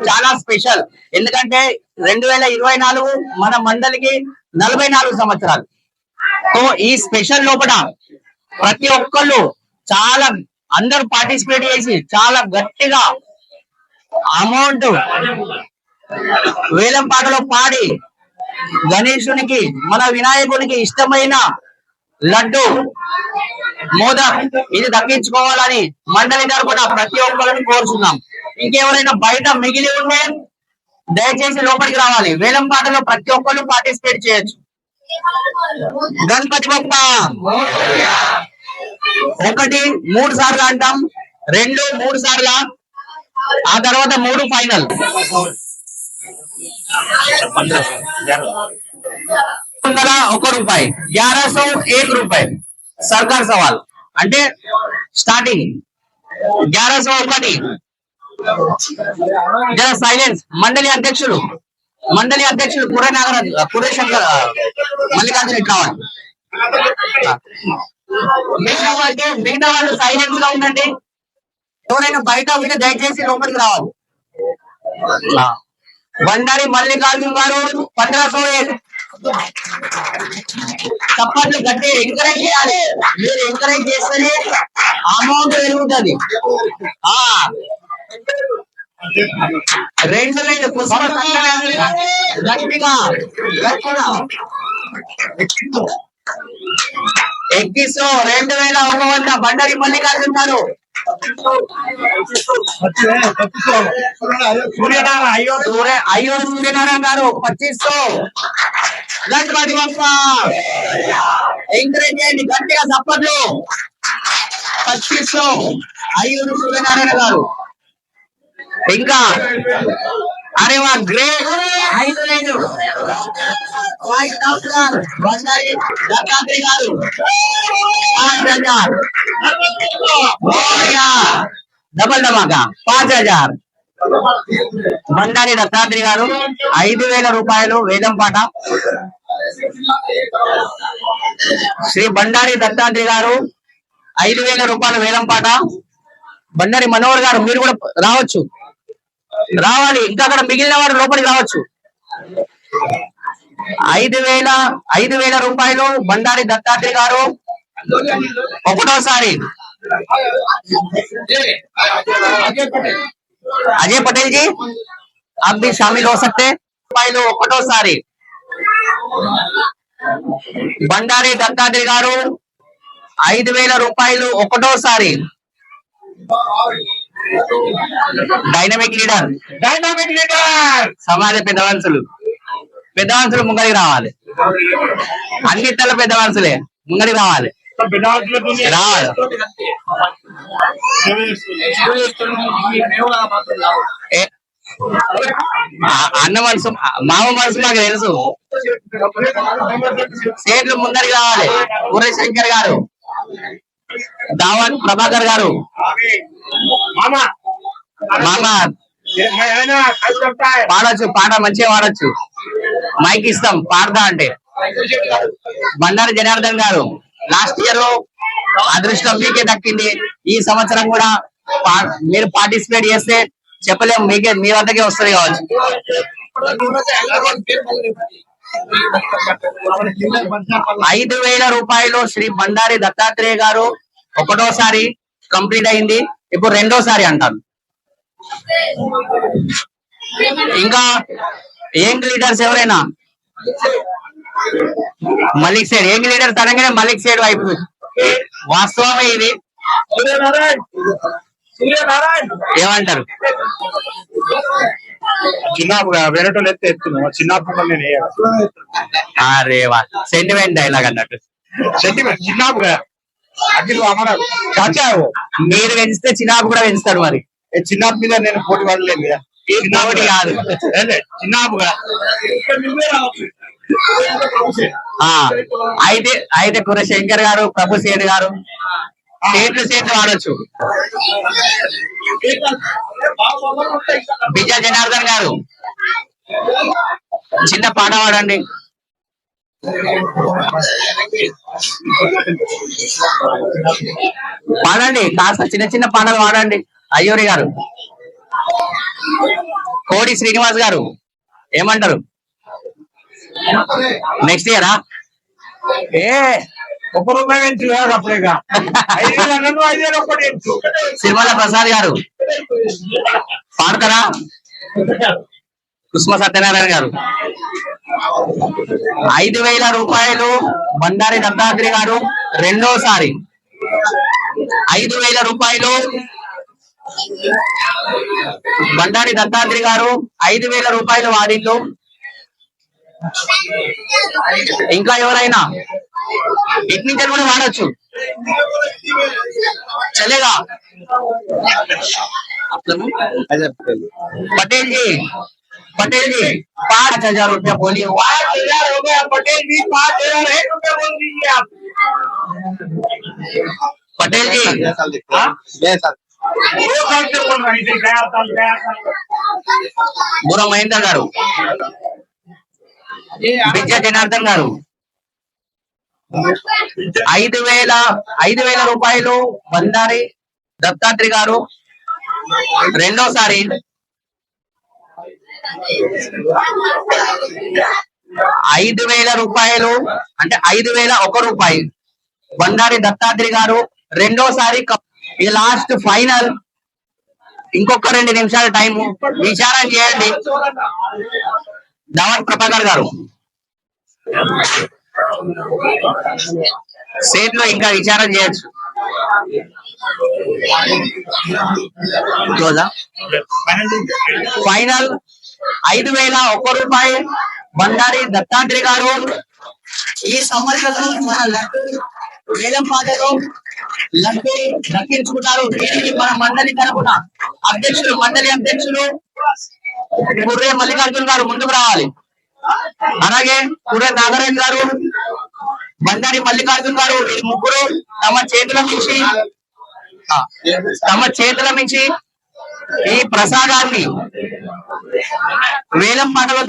చాలా స్పెషల్. ఎందుకంటే 2024 మన మండలికి 44 సంవత్సరాలు. సో ఈ స్పెషల్ లోపల ప్రతి ఒక్కళ్ళు చాలా అందరూ పార్టిసిపేట్ చేసి చాలా గట్టిగా అమౌంట్ వేలం పాటలో పాడి గణేశునికి మన వినాయకునికి ఇష్టమైన లడ్డు మోదక్ ఇది దక్కించుకోవాలని మండలి తరపున ప్రతి ఒక్కరిని కోరుచున్నాం. ఇంకెవరైనా బయట మిగిలి ఉంటే దయచేసి లోపలికి రావాలి. వేలం పాటలో ప్రతి ఒక్కరు పార్టిసిపేట్ చేయొచ్చు. గణపతి బప్ప 1 3 సార్లు అంటాం, 2 3 సార్లు, ఆ తర్వాత 3 ఫైనల్. 1 రూపాయి, 1101 రూపాయి సర్కార్ సవాల్ అంటే స్టార్టింగ్ 1101. జర సైలెన్స్. మండలి అధ్యక్షులు కురే నాగరాజు, కురే శంకర్, మల్లికార్జున ఇట్లా మిగతా వాళ్ళు సైలెన్స్ గా ఉండండి. ఎవరైనా బయట ఉంటే దయచేసి లోపలికి రావాలి. బండారి మల్లికార్జున గారు 1501. చప్పట్లు గట్టి ఎంకరేజ్ చేయాలి. మీరు ఎంకరేజ్ చేస్తేనే అమౌంట్ పెరుగుతుంది. 2000 పుష్ప గట్టిగా ఎక్కిస్తూ 2100 బండారి మల్లికార్జున గారు. సూర్యనారాయణ గారు 2500. గణపతి బప్ప ఎంకరేజ్ చేయండి గట్టిగా చప్పట్లు. 2500 అయ్యూరు సూర్యనారాయణ గారు. ఇంకా అరే వా గ్రేట్ 5000 బండారి దత్తాత్రేయ గారు. 5000 డబల్ ధమాకా 5000 బండారి దత్తాత్రేయ గారు. 5000 రూపాయలు వేలం పాట. శ్రీ బండారి దత్తాత్రేయ గారు 5000 రూపాయలు వేలం పాట. బండారి మనోహర్ గారు మీరు కూడా రావచ్చు, రావాలి. ఇంకా అక్కడ మిగిలిన వారు లోపలికి రావచ్చు. 5000 రూపాయలు బండారి దత్తాత్రేయ గారు. 1వసారి अजय पटेल जी आप भी शामिल हो सकते हैं. 1వసారి బండారి దత్తాత్రేయ గారు 5000 రూపాయలు 1వసారి. డైనమిక్ లీడర్ సమాజ పెద్ద మనుషులు ముంగడికి రావాలి. అన్ని తల పెద్ద మనుషులే ముంగడికి రావాలి. అన్న మనసు మామ మనసు మాకు తెలుసు. సేట్లు ముందరికి రావాలి. కుర్రే శంకర్ గారు, దావన్ ప్రభాకర్ గారు. మామ పాడొచ్చు, పాట మంచిగా పాడొచ్చు. మైక్ ఇస్తాం పాడతా అంటే. బండారి జనార్దన్ గారు లాస్ట్ ఇయర్ అదృష్టం మీకే దక్కింది. ఈ సంవత్సరం కూడా మీరు పార్టిసిపేట్ చేస్తే చెప్పలేము, మీకే మీ వద్దకే వస్తుంది కావచ్చు. 5000 రూపాయలు శ్రీ బండారి దత్తాత్రేయ గారు 1వసారి కంప్లీట్ అయింది. ఇప్పుడు 2వసారి అంటారు. ఇంకా యంగ్ లీడర్స్ ఎవరైనా మలిక్ సైడ్ యంగ్ లీడర్స్ అనగానే మలిక్ సైడ్ వైపు వాస్తవమే ఇది. ఏమంటారు? వేరేటోళ్ళు ఎత్తే ఎత్తున్నావు చిన్నప్పుడు నేను అరే వా సెంటిమెంట్ డైలాగ్ అన్నట్టు. సెంటిమెంట్ చిన్నప్పుడు మీరు పెంచితే చిన్నాపు కూడా పెంచుతారు. మరి చిన్నాపు మీద నేను పోటీ పడలేదు. పోటీ కాదు, చిన్నాపు అయితే కుర్ర శంకర్ గారు, ప్రభు సేన్ గారు సేట్లు వాడచ్చు. బిజా జనార్దన్ గారు చిన్న పాట పాడండి. పాడండి, కాస్త చిన్న చిన్న పాటలు పాడండి. అయ్యూరి గారు కోడి శ్రీనివాస్ గారు ఏమంటారు? నెక్స్ట్ ఇయరా? ఏ ఒక్క రూపాయి పెంచు అప్పుడేగా 5,000 5,000 ఒక్కటి పెంచు. సిరిమల్ల ప్రసాద్ గారు పాడతారా? కుసుమ సత్యనారాయణ గారు 5,000 రూపాయలు బండారి దత్తాత్రి గారు రెండోసారి. 5,000 రూపాయలు బండారి దత్తాత్రి గారు 5,000 రూపాయలు వాడిల్లు. ఇంకా ఎవరైనా ఎట్నించి కూడా వాడచ్చు చలేగా. पटेल जी 5,000 रुपया बोलिए। 5,000 हो गया पटेल जी, 5,000 रुपया बोल दीजिए आप। पटेल जी हाँ? 2 साल से बोल रही थी, गया साल। బుర్ర మహేందర్ గారు, విద్యా జనార్దన్ గారు 5,000 రూపాయలు బండారి దత్తాత్రి గారు రెండోసారి. 5,000 రూపాయలు అంటే 5,001 రూపాయి బండారి దత్తాత్రి గారు రెండోసారి. ఇది లాస్ట్ ఫైనల్. ఇంకొక 2 నిమిషాల టైం విచారం చేయండి. దావత్ ప్రభాకర్ గారు స్టేట్ లో ఇంకా విచారం చేయొచ్చు. ఫైనల్ 5,001 రూపాయి బండారి దత్తాత్రి గారు. ఈ సంవత్సరం మన లడ్డు వేలం పాటలో లడ్డు దక్కించుకుంటారు. దీనికి మన మండలి తరపున మండలి అధ్యక్షులు కుర్రే మల్లికార్జున్ గారు ముందుకు రావాలి. అలాగే కుర్రే నాగరాజు గారు, బండారి మల్లికార్జున్ గారు, ఈ ముగ్గురు తమ చేతుల నుంచి ఈ ప్రసాదాన్ని వేలం పాటలో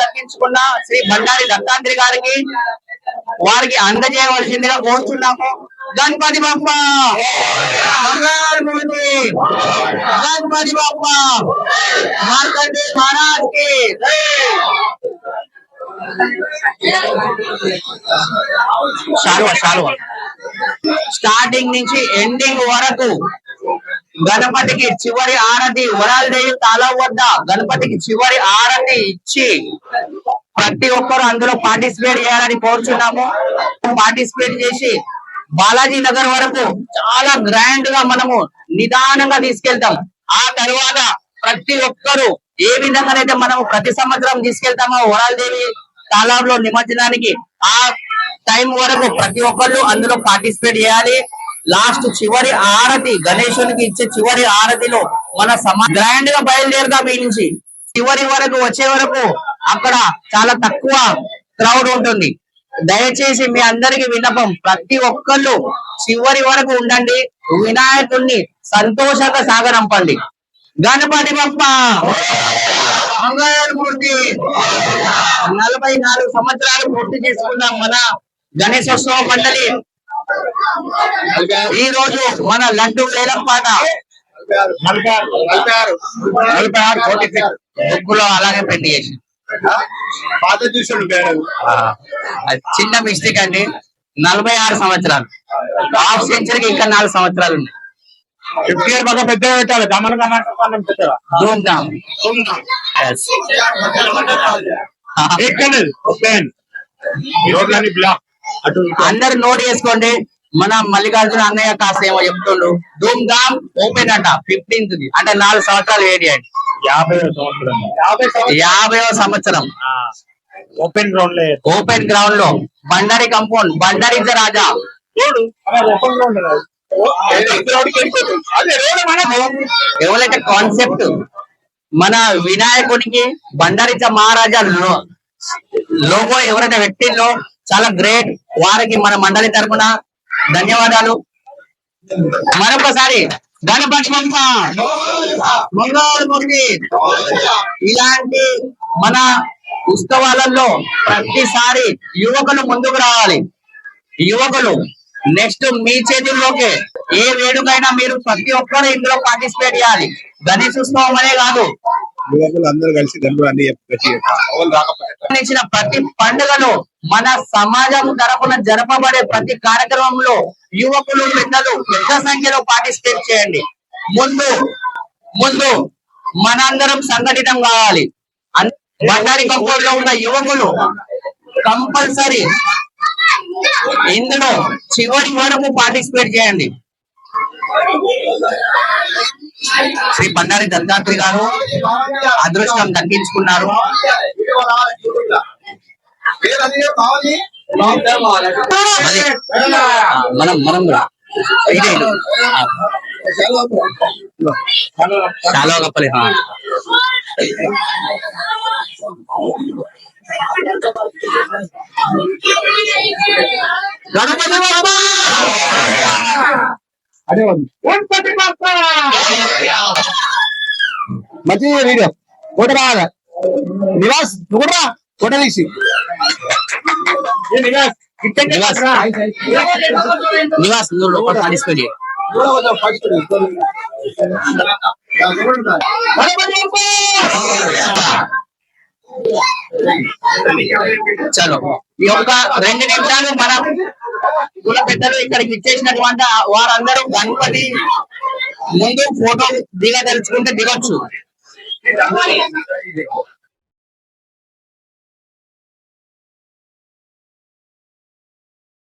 దక్కించుకున్న శ్రీ బండారి దత్తాత్రి గారికి వారికి అందజేయవలసిందిగా కోరుతున్నాము. గణపతి బప్ప గణపతి బప్ప మార్కండే మహారాజ్ కి. స్టార్టింగ్ నుంచి ఎండింగ్ వరకు గణపతికి చివరి ఆరతి వరాలదేవి తాళం వద్ద గణపతికి చివరి ఆరతి ఇచ్చి ప్రతి ఒక్కరు అందులో పార్టిసిపేట్ చేయాలని కోరుచున్నాము. పార్టిసిపేట్ చేసి బాలాజీ నగర్ వరకు చాలా గ్రాండ్ గా మనము నిదానంగా తీసుకెళ్తాం. ఆ తర్వాత ప్రతి ఒక్కరు ఏ విధంగానైతే మనం ప్రతి సంవత్సరం తీసుకెళ్తామో వరాలదేవి తాళంలో నిమజ్జనానికి, ఆ టైం వరకు ప్రతి ఒక్కళ్ళు అందులో పార్టిసిపేట్ చేయాలి. లాస్ట్ చివరి ఆరతి గణేశునికి ఇచ్చే చివరి ఆరతిలో మన గ్రాండ్ గా బయలుదేరుతాం. ఈ నుంచి చివరి వరకు వచ్చే వరకు అక్కడ చాలా తక్కువ క్రౌడ్ ఉంటుంది. దయచేసి మీ అందరికి విన్నపం, ప్రతి ఒక్కళ్ళు చివరి వరకు ఉండండి. వినాయకుడిని సంతోషంగా సాగనంపండి. గణపతి బప్ప మంగళమూర్తి. 44 సంవత్సరాలు పూర్తి చేసుకున్నాం మన గణేశోత్సవ మండలి. ఈ రోజు మన లడ్డు వేలం పాట 46 బుక్కులో అలాగే ప్రింట్ చేసి పాత చూసాడు చిన్న మిస్టేక్ అండి. 46 సంవత్సరాలు, హాఫ్ సెంచరీకి ఇంకా 4 సంవత్సరాలు ఉన్నాయి. 50 ఇయర్ బాగా పెద్దగా పెట్టాలి. ధూమ్ధామ్. అందరు నోట్ చేసుకోండి. మన మల్లికార్జున అన్నయ్య కాస్త ఏమో చెప్తుండ్రు. ధూమ్ధామ్ ఓపెన్ అంట 15th అంటే 4 సంవత్సరాలు వేడి అండి. 50వ సంవత్సరం ఓపెన్ గ్రౌండ్ లో Bandari compound. Bandari is the raja. ఎవరైతే కాన్సెప్ట్ మన వినాయకుడికి బండారిచ మహారాజా లోగో ఎవరైతే వ్యక్తిలో చాలా గ్రేట్, వారికి మన మండలి తరపున ధన్యవాదాలు. మరొకసారి గణపతి బప్ప మంగళమూర్తి. ఇలాంటి మన ఉత్సవాలలో ప్రతిసారి యువకులు ముందుకు రావాలి. యువకులు నెక్స్ట్ మీ చేతుల్లోకే ఏ వేడుకైనా మీరు ప్రతి ఒక్కరు ఇందులో పార్టిసిపేట్ చేయాలి. గణేశోత్సవం అనే కాదు, యువకులు అందరూ కలిసి గంటలు అన్ని సంబంధించిన ప్రతి పండుగలో మన సమాజం తరపున జరపబడే ప్రతి కార్యక్రమంలో యువకులు పెద్దలు పెద్ద సంఖ్యలో పార్టిసిపేట్ చేయండి. ముందు ముందు మనందరం సంఘటితం కావాలి. బండారి కంపౌండ్ లో ఉన్న యువకులు కంపల్సరీ ఇందులో చివరి వరకు పార్టిసిపేట్ చేయండి. శ్రీ బండారి దత్తాత్రి గారు అదృష్టం దక్కించుకున్నారు. మనం మనం కూడా ఇదే చాలా గొప్పలే. గణపతి బాబా మంచి వీడియో ఫోటో రావాలి. నివాస్ చూడరా ఫోటో తీసి నివాస్ పార్టిసిపేట్ చేయండి. చలో ఈ యొక్క 2 నిమిషాలు మన కుల పెద్దలు ఇక్కడికి ఇచ్చేసినటువంటి వారందరూ గణపతి ముందు ఫోటో దిగదలుచుకుంటే దిగొచ్చు.